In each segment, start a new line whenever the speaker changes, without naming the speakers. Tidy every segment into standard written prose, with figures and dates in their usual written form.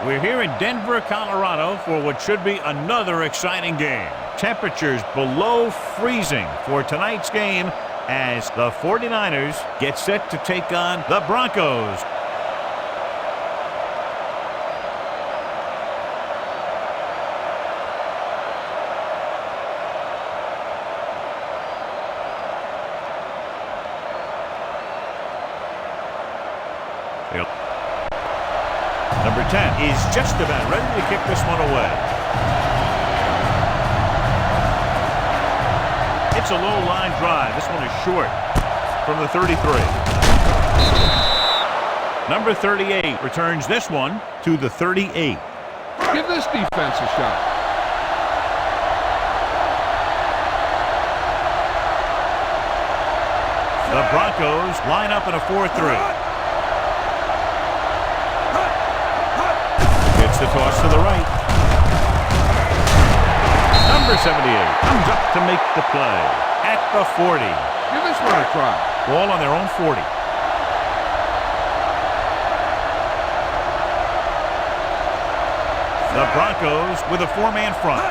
We're here in Denver, Colorado for what should be another exciting game. Temperatures below freezing for tonight's game as the 49ers get set to take on the Broncos. Number 10 is just about ready to kick this one away. It's a low line drive. This one is short from the 33. Number 38 returns this one to the 38.
Give this defense a shot.
The Broncos line up in a 4-3. The toss to the right. Number 78 comes up to make the play at the 40.
Give this one a try.
Ball on their own 40. The Broncos with a four-man front.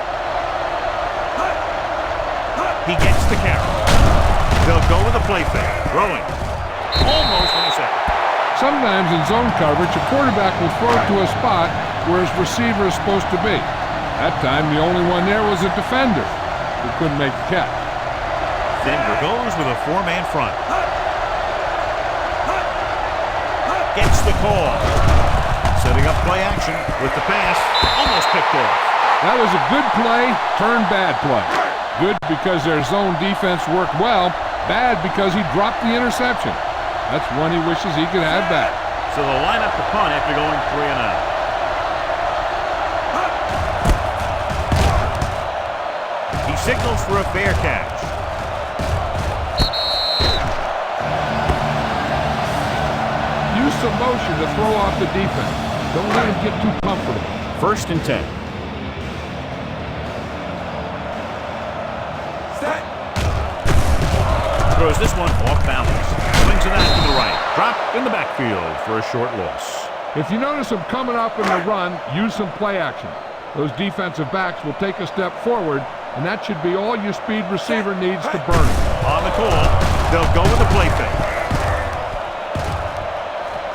He gets the carry. They'll go with a play fake. Throwing. Almost intercepted.
Sometimes in zone coverage, a quarterback will throw it to a spot where his receiver is supposed to be. That time, the only one there was a defender who couldn't make the catch.
Denver goes with a four-man front. Gets the call. Setting up play action with the pass. Almost picked off.
That was a good play, turned bad play. Good because their zone defense worked well. Bad because he dropped the interception. That's one he wishes he could have back.
So they'll line up the punt after going 3 and out. He signals for a fair catch.
Use some motion to throw off the defense. Don't let him get too comfortable.
1st and 10.
Set.
Throws this one off balance. Swings it out to the right. Dropped in the backfield for a short loss.
If you notice him coming up in the run, use some play action. Those defensive backs will take a step forward, and that should be all your speed receiver needs to burn him.
On the call, they'll go with a play fake.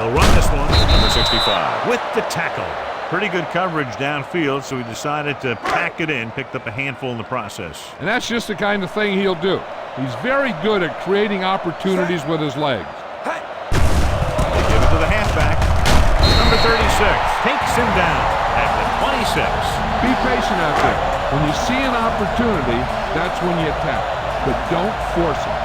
They'll run this one, number 65, with the tackle. Pretty good coverage downfield, so he decided to pack it in, picked up a handful in the process.
And that's just the kind of thing he'll do. He's very good at creating opportunities with his legs.
They give it to the halfback. Number 36 takes him down at the 26.
Be patient out there. When you see an opportunity, that's when you attack. But don't force it.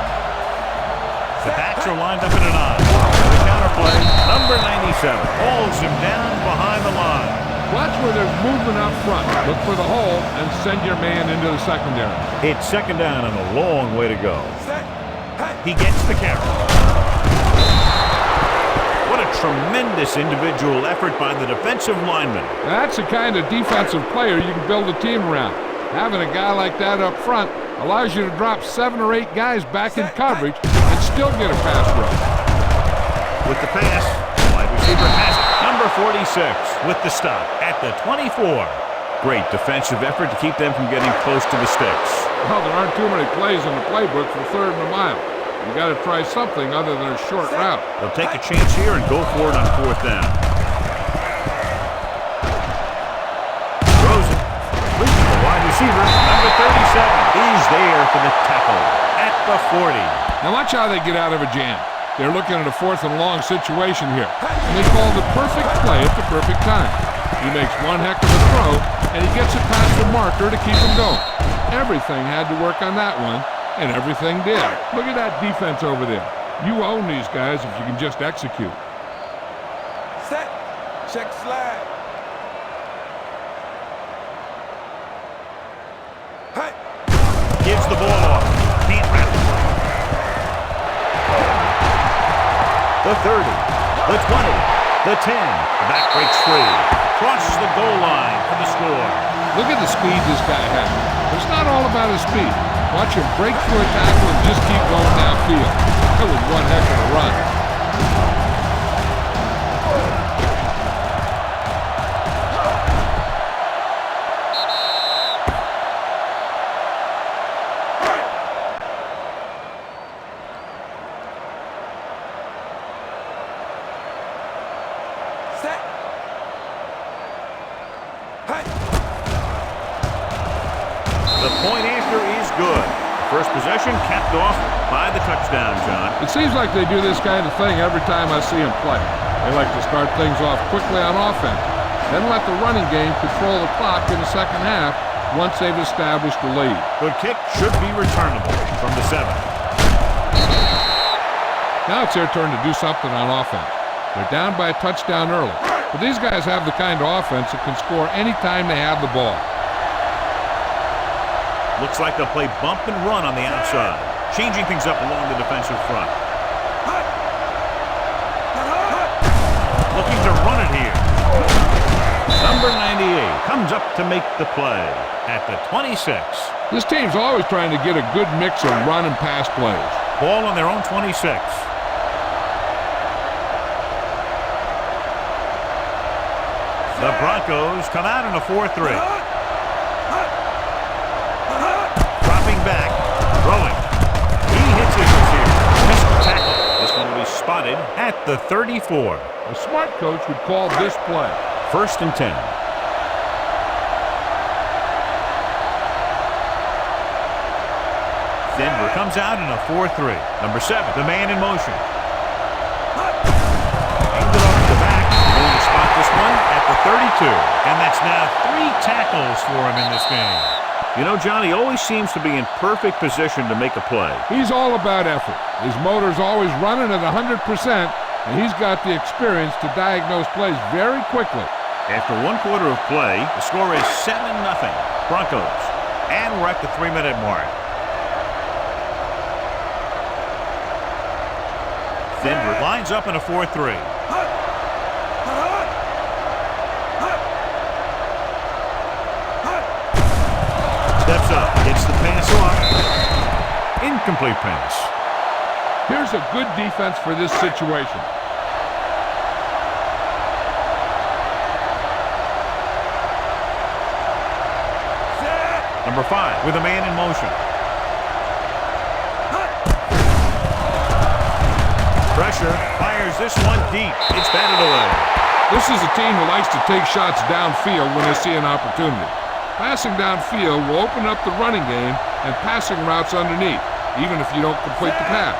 The backs are lined up in an eye. The counterplay, number 97, holds him down behind the line.
Watch where there's movement up front. Look for the hole and send your man into the secondary.
It's 2nd down and a long way to go. He gets the carry. What a tremendous individual effort by the defensive lineman.
That's the kind of defensive player you can build a team around. Having a guy like that up front allows you to drop 7 or 8 guys back in coverage and still get a pass rush.
With the pass, wide receiver has it. Number 46 with the stop at the 24. Great defensive effort to keep them from getting close to the sticks.
Well, there aren't too many plays in the playbook for 3rd and a mile. You got to try something other than a short route.
They'll take a chance here and go for it on 4th down. Throws it. Reaching the wide receiver. Number 37 is there for the tackle at the 40.
Now watch how they get out of a jam. They're looking at a 4th and long situation here. And they call the perfect play at the perfect time. He makes one heck of a throw, and he gets it past the marker to keep him going. Everything had to work on that one, and everything did. Look at that defense over there. You own these guys if you can just execute.
Set. Check slide. Hey.
Gives the ball off. Can't wrap it. The 30, the 20, the 10. The back breaks free. Crosses the goal line for the score.
Look at the speed this guy has. It's not all about his speed. Watch him break through a tackle and just keep going downfield. That was one heck of a run.
The point after is good. First possession capped off by the touchdown, John.
It seems like they do this kind of thing every time I see them play. They like to start things off quickly on offense, then let the running game control the clock in the second half once they've established the lead.
Good kick should be returnable from the 7.
Now it's their turn to do something on offense. They're down by a touchdown early, but these guys have the kind of offense that can score anytime they have the ball.
Looks like they'll play bump and run on the outside, changing things up along the defensive front. Looking to run it here. Number 98 comes up to make the play at the 26.
This team's always trying to get a good mix of run and pass plays.
Ball on their own 26. The Broncos come out in a 4-3. Back, throwing. He hits his receiver. Missed the tackle. This one will be spotted at the 34.
A smart coach would call this play.
1st and 10. Denver comes out in a 4-3. Number 7, the man in motion. Aimed it off the back. Going to spot this one at the 32. And that's now 3 tackles for him in this game. You know, John, he always seems to be in perfect position to make a play.
He's all about effort. His motor's always running at 100%, and he's got the experience to diagnose plays very quickly.
After 1 quarter of play, the score is 7-0 Broncos. And we're at the 3-minute mark. Denver lines up in a 4-3. Steps up, gets the pass off. Incomplete pass.
Here's a good defense for this situation.
Number 5 with a man in motion. Pressure, fires this one deep. It's batted away.
This is a team that likes to take shots downfield when they see an opportunity. Passing downfield will open up the running game and passing routes underneath, even if you don't complete the pass.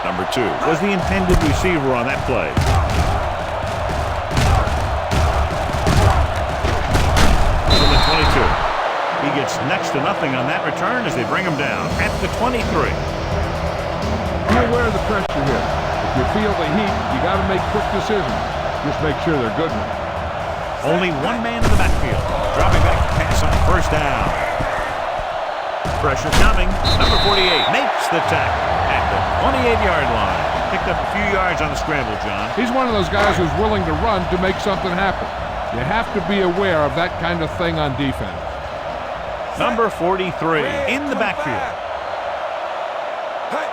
Number 2 was the intended receiver on that play. From the 22. He gets next to nothing on that return as they bring him down at the 23.
Be aware of the pressure here. If you feel the heat, you got to make quick decisions. Just make sure they're good ones.
Only 1 man in the backfield. Dropping back to pass on 1st down. Pressure coming. Number 48 makes the tackle at the 28-yard line. Picked up a few yards on the scramble, John.
He's one of those guys who's willing to run to make something happen. You have to be aware of that kind of thing on defense.
Number 43 in the backfield. They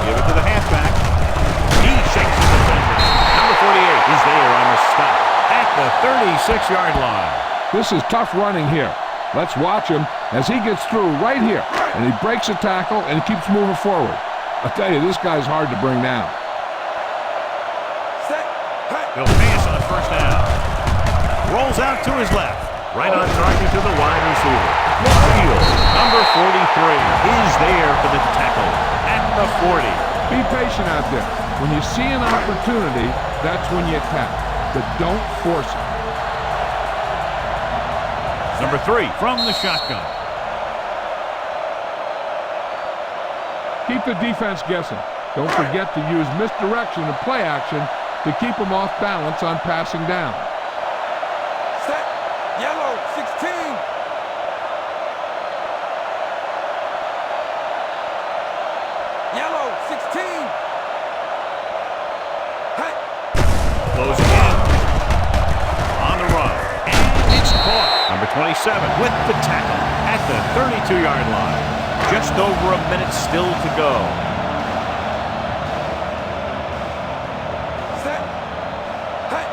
give it to the halfback. He shakes his defenders. Number 48 is there on the stop at the 36-yard line.
This is tough running here. Let's watch him as he gets through right here. And he breaks a tackle and keeps moving forward. I tell you, this guy's hard to bring down.
He'll pass on 1st down. Rolls out to his left. Right on target to the wide receiver. Field, number 43, is there for the tackle at the 40.
Be patient out there. When you see an opportunity, that's when you attack. But don't force it.
Number 3 from the shotgun.
Keep the defense guessing. Don't forget to use misdirection and play action to keep them off balance on passing down.
Set. Yellow, 16. Yellow, 16. Hey.
Closing in. On the run. And it's caught. Number 27 with the tackle at the 32-yard line. Just over a minute still to go.
Set. Hey.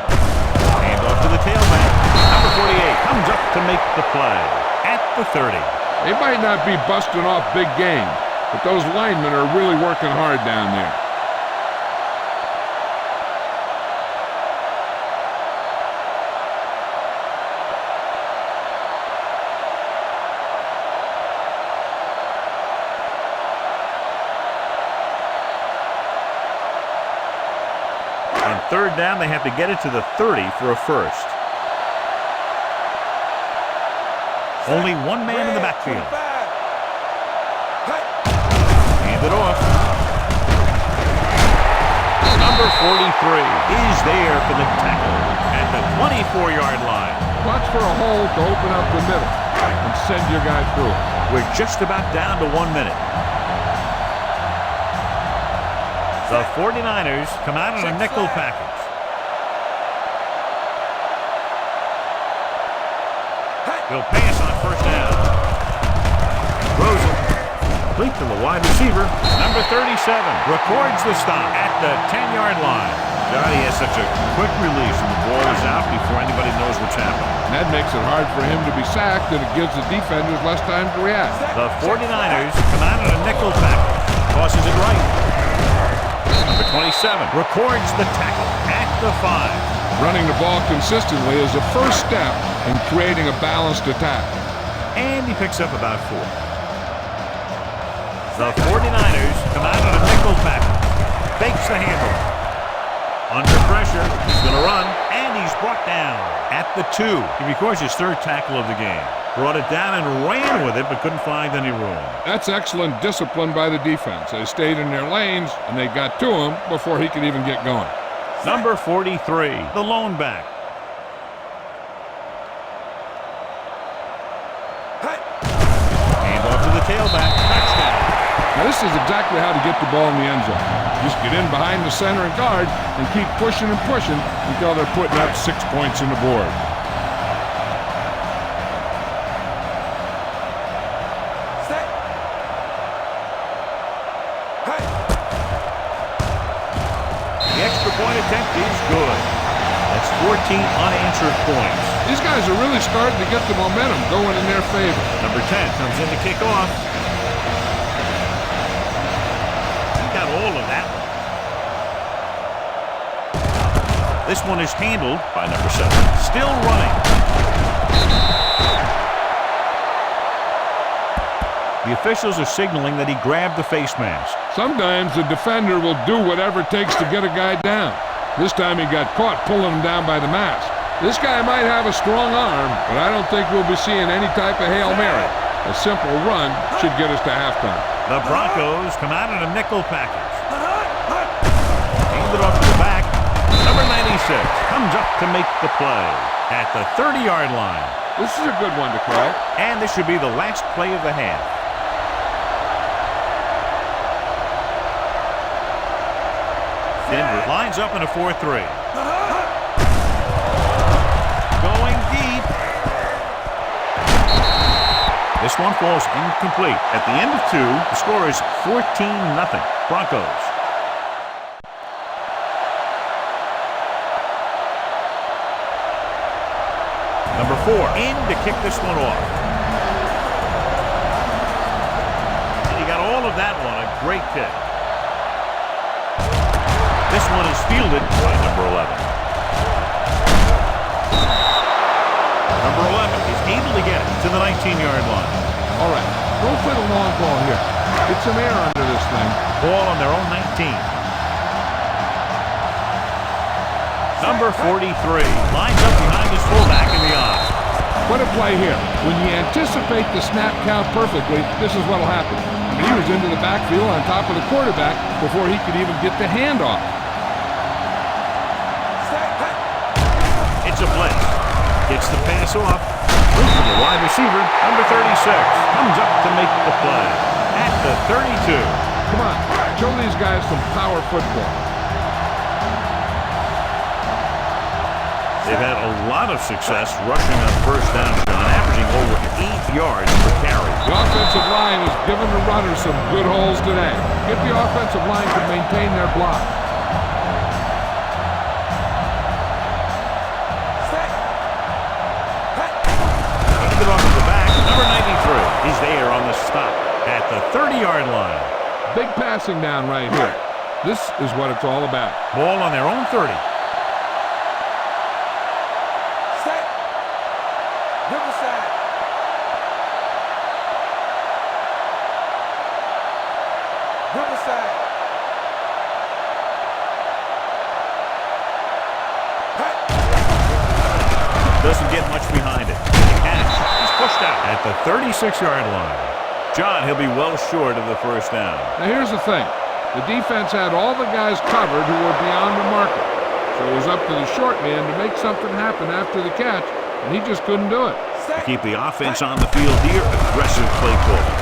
Hand off to the tailback. Number 48 comes up to make the play at the 30.
They might not be busting off big games, but those linemen are really working hard down there.
On third down, they have to get it to the 30 for a first. Only one man in the backfield. Hand it off. Number 43 is there for the tackle at the 24-yard line.
Watch for a hole to open up the middle and send your guy through it.
We're just about down to 1 minute. The 49ers come out in a nickel package. He'll pass on first down. Throws it. Complete to the wide receiver. Number 37 records the stop at the 10-yard line. Johnny has such a quick release and the ball is out before anybody knows what's happening.
That makes it hard for him to be sacked, and it gives the defenders less time to react.
The 49ers come out in a nickel package. Tosses it right. Number 27 records the tackle at the 5.
Running the ball consistently is the first step in creating a balanced attack.
And he picks up about 4. The 49ers come out in a nickel package. Fakes the handle. Under pressure, he's going to run, and he's brought down at the 2. He records his third tackle of the game. Brought it down and ran with it, but couldn't find any room.
That's excellent discipline by the defense. They stayed in their lanes, and they got to him before he could even get going.
Number 43, the lone back. Hand off to the tailback. Touchdown.
Now, this is exactly how to get the ball in the end zone. Just get in behind the center and guard and keep pushing and pushing until they're putting up 6 points on the board.
The extra point attempt is good. That's 14 unanswered points.
These guys are really starting to get the momentum going in their favor.
Number 10 comes in to kick off. He got all of that one. This one is handled by number 7. Still running. The officials are signaling that he grabbed the face mask.
Sometimes the defender will do whatever it takes to get a guy down. This time he got caught pulling him down by the mask. This guy might have a strong arm, but I don't think we'll be seeing any type of Hail Mary. A simple run should get us to halftime.
The Broncos come out in a nickel package. Hand it off to the back. Number 96 comes up to make the play at the 30-yard line.
This is a good one to call.
And this should be the last play of the half. Denver lines up in a 4-3. Going deep. This one falls incomplete. At the end of 2, the score is 14-0. Broncos. Number 4 in to kick this one off. And he got all of that one. A great kick. This one is fielded by number 11. Number 11 is able to get it to the 19-yard line.
All right, go for the long ball here. Get some air under this thing.
Ball on their own 19. Number 43 lines up behind his fullback in the eye.
What a play here. When you anticipate the snap count perfectly, this is what will happen. He was into the backfield on top of the quarterback before he could even get the handoff.
It's a blitz. Gets the pass off. Moves to the wide receiver. Number 36 comes up to make the play at the 32.
Come on, show these guys some power football.
They've had a lot of success rushing on first down, John, averaging over 8 yards per carry.
The offensive line has given the runners some good holes today. Get the offensive line to maintain their block.
Handed off to the back. Number 93 is there on the stop at the 30-yard line.
Big passing down right here. This is what it's all about.
Ball on their own 30. Doesn't get much behind it. Catch. He's pushed out at the 36-yard line. John, he'll be well short of the first down.
Now here's the thing. The defense had all the guys covered who were beyond the marker. So it was up to the short man to make something happen after the catch, and he just couldn't do it.
To keep the offense on the field here, aggressive play calling.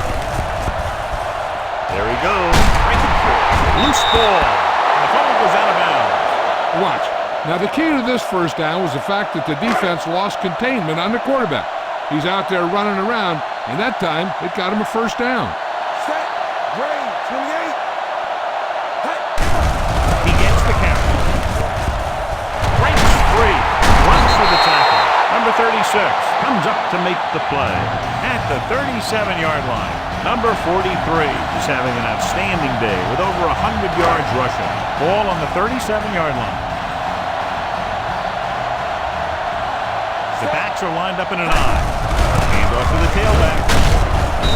There he goes. Breaking through. Loose ball. And the ball goes out of bounds.
Watch. Now the key to this first down was the fact that the defense lost containment on the quarterback. He's out there running around, and that time it got him a first down.
Set. Grade 28. Hey.
He gets the count. Breaks free. Runs for the tackle. Number 36 comes up to make the play at the 37-yard line. Number 43 is having an outstanding day with over 100 yards rushing. Ball on the 37-yard line. The backs are lined up in an eye. Hand off to the tailback.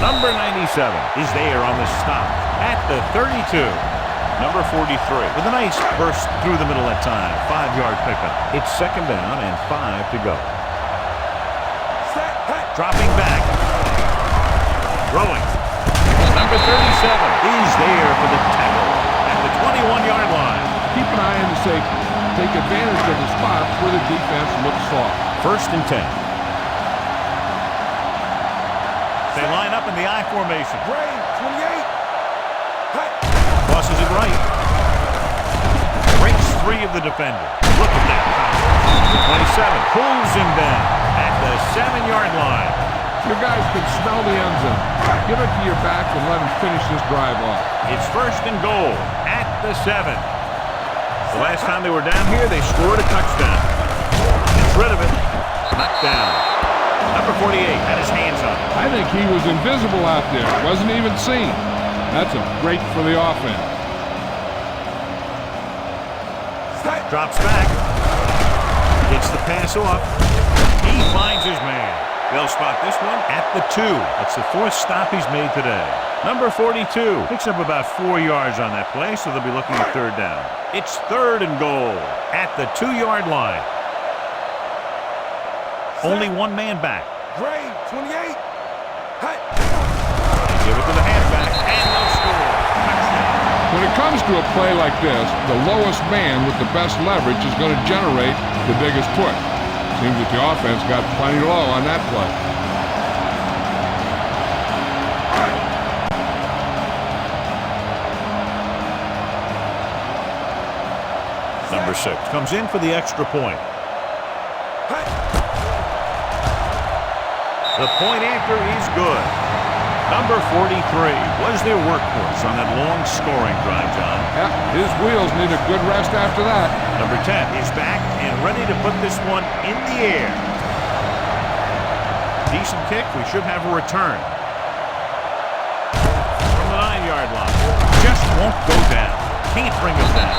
Number 97 is there on the stop at the 32. Number 43 with a nice burst through the middle that time. 5-yard pickup. It's second down and 5 to go. Dropping back. Throwing. Number 37 is there for the tackle at the 21-yard line.
Keep an eye on the safety. Take advantage of the spots where the defense looks soft.
First and 10. They line up in the I formation.
Grade 28. Hey.
Crosses it right. Breaks free of the defender. Look at that. The 27 pulls him down at the 7-yard line.
Your guys can smell the end zone. Give it to your back and let him finish this drive off.
It's first and goal at the 7. The last time they were down here, they scored a touchdown. Gets rid of it. Knocked down. Number 48 had his hands on it.
I think he was invisible out there. Wasn't even seen. That's a break for the offense.
Drops back. Gets the pass off. He finds his man. They'll spot this one at the 2. That's the 4th stop he's made today. Number 42 picks up about 4 yards on that play, so they'll be looking at third down. It's third and goal at the 2-yard line. Only one man back.
Grade 28. Hey.
They give it to the halfback, and they'll score.
When it comes to a play like this, the lowest man with the best leverage is going to generate the biggest push. Seems that the offense got plenty low on that play.
Number 6 comes in for the extra point.
Hey.
The point after is good. Number 43 was their workhorse on that long scoring drive, John.
Yeah, his wheels need a good rest after that.
Number 10 is back and ready to put this one in the air. Decent kick. We should have a return. From the 9-yard line. Just won't go down. Can't bring him down.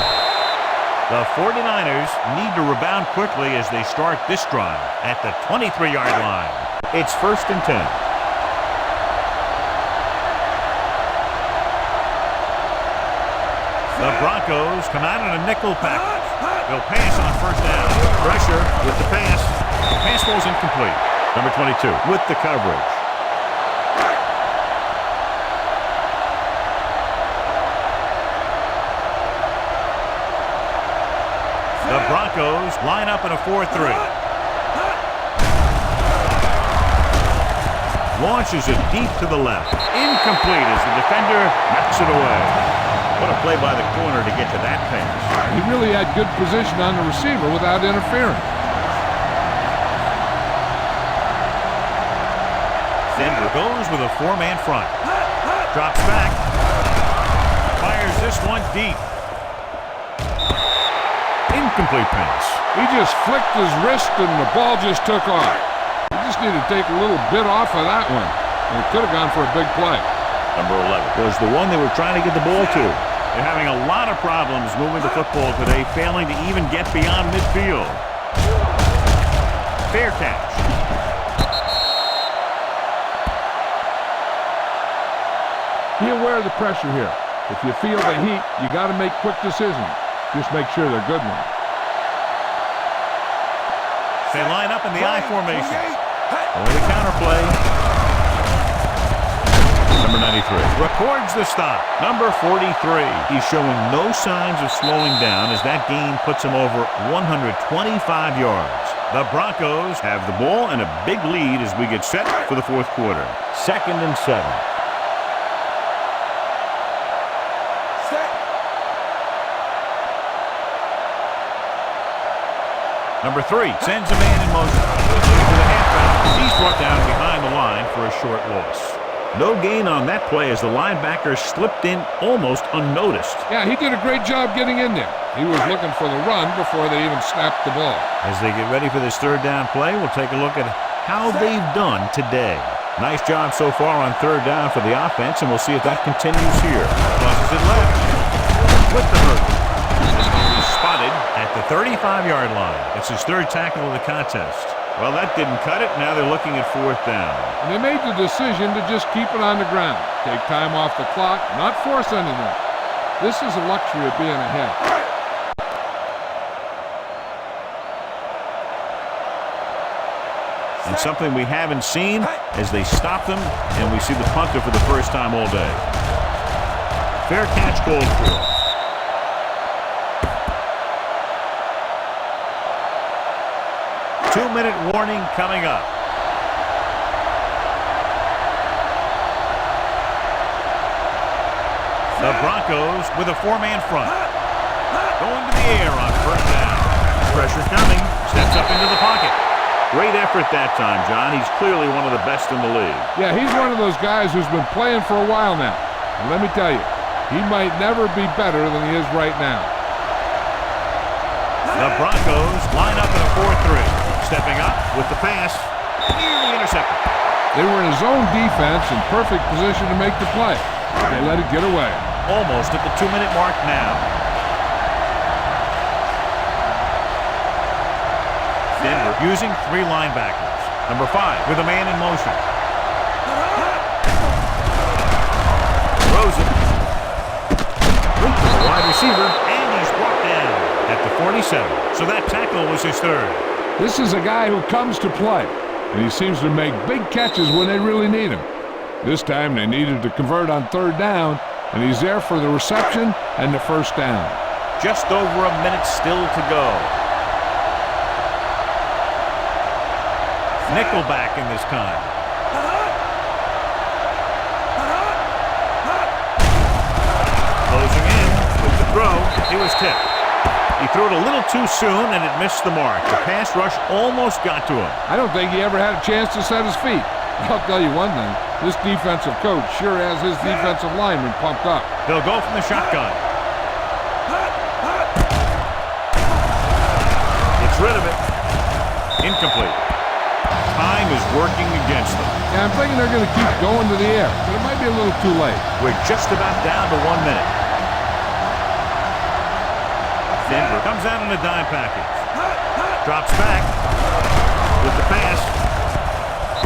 The 49ers need to rebound quickly as they start this drive at the 23-yard line. It's first and 10. The Broncos come out in a nickel package. They'll pass on first down. Pressure with the pass. The pass falls incomplete. Number 22 with the coverage. The Broncos line up in a 4-3. Launches it deep to the left. Incomplete as the defender knocks it away. What a play by the corner to get to that pass.
He really had good position on the receiver without interfering.
Denver goes with a 4-man front. Drops back. Fires this one deep. Incomplete pass.
He just flicked his wrist and the ball just took off. He just needed to take a little bit off of that one. And it could have gone for a big play.
Number 11 was the one they were trying to get the ball to. They're having a lot of problems moving the football today, failing to even get beyond midfield. Fair catch.
Be aware of the pressure here. If you feel the heat, you got to make quick decisions. Just make sure they're good ones.
They line up in the I formation.
28. Hey.
With the counterplay. Number 93 records the stop. Number 43. He's showing no signs of slowing down as that gain puts him over 125 yards. The Broncos have the ball and a big lead as we get set for the fourth quarter. 2nd and 7.
Set.
Number 3 sends a man in motion. To the halfback. He's brought down behind the line for a short loss. No gain on that play as the linebacker slipped in almost unnoticed.
Yeah, he did a great job getting in there. He was looking for the run before they even snapped the ball.
As they get ready for this 3rd down play, we'll take a look at how they've done today. Nice job so far on 3rd down for the offense, and we'll see if that continues here. Crosses it left. With the hurt. He's spotted at the 35-yard line. It's his 3rd tackle of the contest. Well, that didn't cut it. Now they're looking at 4th down.
And they made the decision to just keep it on the ground. Take time off the clock, not force anything. This is a luxury of being ahead.
And something we haven't seen as they stop them, and we see the punter for the first time all day. Fair catch called for. Two-minute warning coming up. The Broncos with a 4-man front. Going to the air on 1st down. Pressure coming. Steps up into the pocket. Great effort that time, John. He's clearly one of the best in the league.
Yeah, he's one of those guys who's been playing for a while now. And let me tell you, he might never be better than he is right now.
The Broncos line up in a 4-3. Stepping up with the pass, nearly intercepted.
They were in a zone defense in perfect position to make the play. They let it get away.
Almost at the 2-minute mark now. Denver using 3 linebackers. Number 5 with a man in motion. Throws it. The wide receiver, and he's brought down at the 47. So that tackle was his 3rd.
This is a guy who comes to play, and he seems to make big catches when they really need him. This time they needed to convert on 3rd down, and he's there for the reception and the 1st down.
Just over a minute still to go. Nickelback in this kind. Closing in with the throw. He was tipped. He threw it a little too soon, and it missed the mark. The pass rush almost got to him.
I don't think he ever had a chance to set his feet. I'll tell you one thing. This defensive coach sure has his defensive lineman pumped up.
They'll go from the shotgun. Gets rid of it. Incomplete. Time is working against them.
Yeah, I'm thinking they're going to keep going to the air, but it might be a little too late.
We're just about down to 1 minute. Denver comes out in a dime package. Drops back with the pass.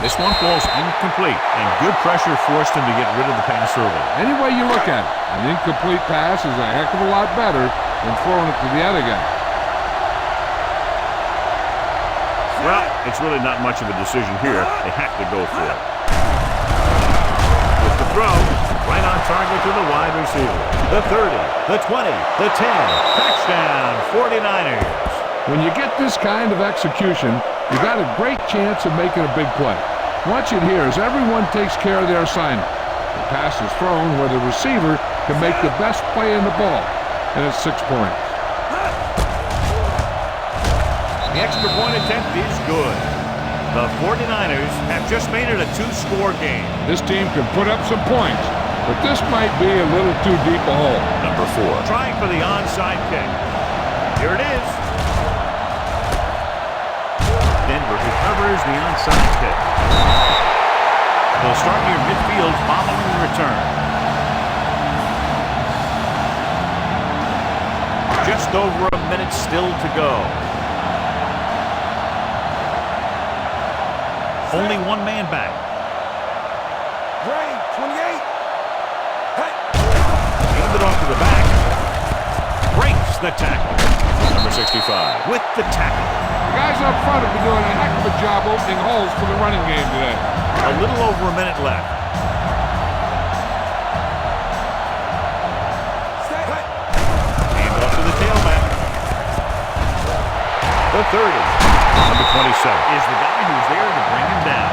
This one falls incomplete, and good pressure forced him to get rid of the pass early.
Any way you look at it, an incomplete pass is a heck of a lot better than throwing it to the other guy.
Well, it's really not much of a decision here. They have to go for it. With the throw, right on target to the wide receiver. The 30, the 20, the 10. Touchdown, 49ers.
When you get this kind of execution, you got a great chance of making a big play. Watch it here as everyone takes care of their assignment. The pass is thrown where the receiver can make the best play in the ball, and it's 6 points.
The extra point attempt is good. The 49ers have just made it a 2-score game.
This team can put up some points, but this might be a little too deep a hole.
Number 4. Trying for the onside kick. Here it is. Denver recovers the onside kick. They'll start near midfield following the return. Just over a minute still to go. Only 1 man back.
Gray, 28. Hey.
Hand it off to the back. Breaks the tackle. Number 65 with the tackle.
You guys up front have been doing a heck of a job opening holes for the running game today.
A little over a minute left. Hand off to the tailback. The 30. Number 27 is the guy who's there to bring him down.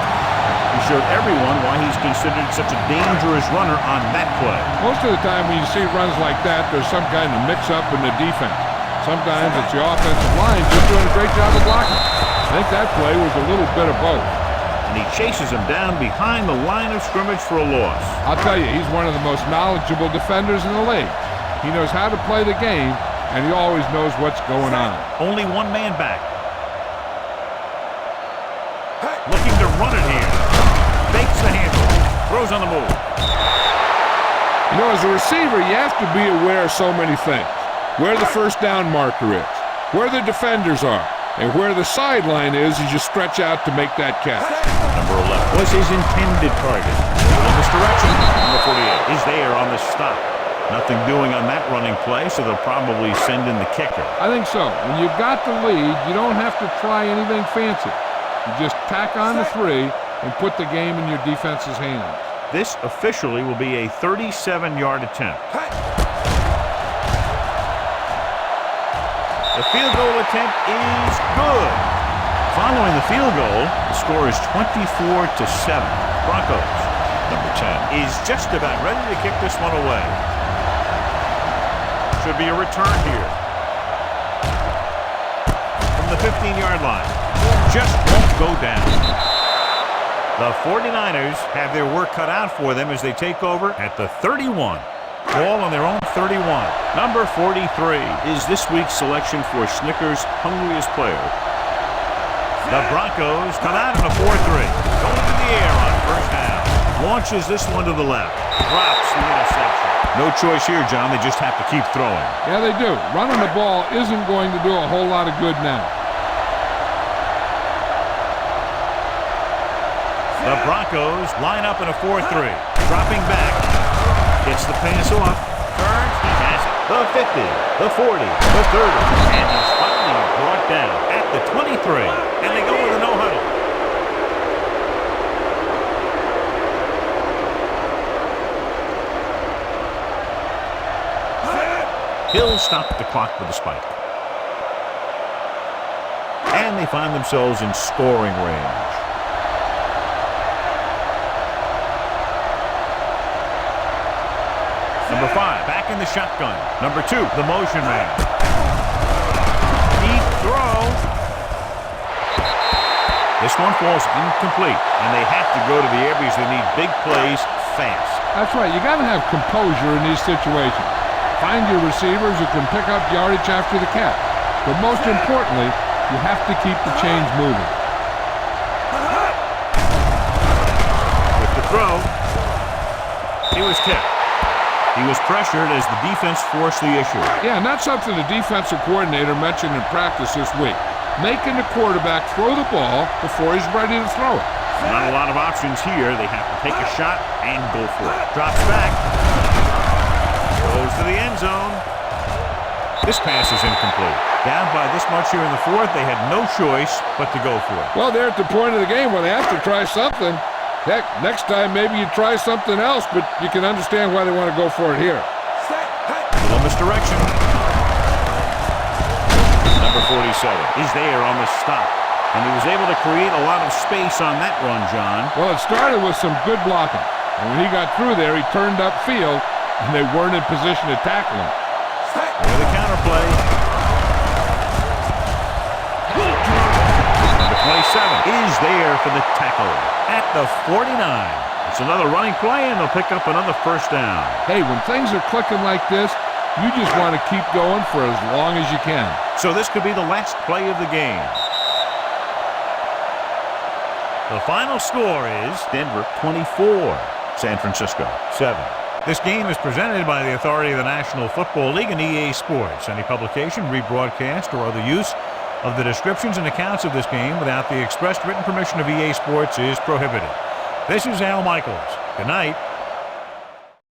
He showed everyone why he's considered such a dangerous runner on that play.
Most of the time when you see runs like that, there's some kind of mix-up in the defense. Sometimes it's the offensive line just doing a great job of blocking. I think that play was a little bit of both.
And he chases him down behind the line of scrimmage for a loss.
I'll tell you, he's one of the most knowledgeable defenders in the league. He knows how to play the game, and he always knows what's going on.
Only one man back. Looking to run it here. Fakes the handle. Throws on the move.
You know, as a receiver, you have to be aware of so many things. Where the first down marker is, where the defenders are, and where the sideline is as you stretch out to make that catch.
Number 11 was his intended target. In this direction, number 48 is there on the stop. Nothing doing on that running play, so they'll probably send in the kicker.
I think so. When you've got the lead, you don't have to try anything fancy. You just tack on the 3 and put the game in your defense's hands.
This officially will be a 37-yard attempt. The field goal attempt is good. Following the field goal, the score is 24-7. Broncos, number 10, is just about ready to kick this one away. Should be a return here. From the 15-yard line. Just won't go down. The 49ers have their work cut out for them as they take over at the 31. Ball on their own 31. Number 43 is this week's selection for Snickers' hungriest player. The Broncos come out in a 4-3. Going to the air on first down. Launches this one to the left. Drops the interception. No choice here, John. They just have to keep throwing.
Yeah, they do. Running the ball isn't going to do a whole lot of good now.
The Broncos line up in a 4-3. Dropping back. Gets the pass off. Turns. He has it. The 50. The 40. The 30. And he's finally brought down at the 23. And they go with a no-huddle. Hill stopped the clock with a spike. And they find themselves in scoring range. Number 5, back in the shotgun. Number 2, the motion man. Deep throw. This one falls incomplete, and they have to go to the air because they need big plays fast.
That's right. You got to have composure in these situations. Find your receivers who can pick up yardage after the catch. But most importantly, you have to keep the chains moving.
With the throw, he was tipped. He was pressured as the defense forced the issue.
Yeah, and that's something the defensive coordinator mentioned in practice this week. Making the quarterback throw the ball before he's ready to throw it.
Not a lot of options here. They have to take a shot and go for it. Drops back. Goes to the end zone. This pass is incomplete. Down by this much here in the 4th, they had no choice but to go for it.
Well, they're at the point of the game where they have to try something. Heck, next time maybe you try something else, but you can understand why they want to go for it here.
A little misdirection. Number 47 is there on the stop. And he was able to create a lot of space on that run, John.
Well, it started with some good blocking. And when he got through there, he turned upfield, and they weren't in position to tackle him.
With a counterplay. Number 27 is there for the tackle at the 49. It's another running play, and they'll pick up another first down.
Hey, when things are clicking like this, you just want to keep going for as long as you can.
So this could be the last play of the game. The final score is Denver 24, San Francisco 7. This game is presented by the authority of the National Football League and EA Sports. Any publication, rebroadcast, or other use of the descriptions and accounts of this game without the expressed written permission of EA Sports is prohibited. This is Al Michaels. Good night.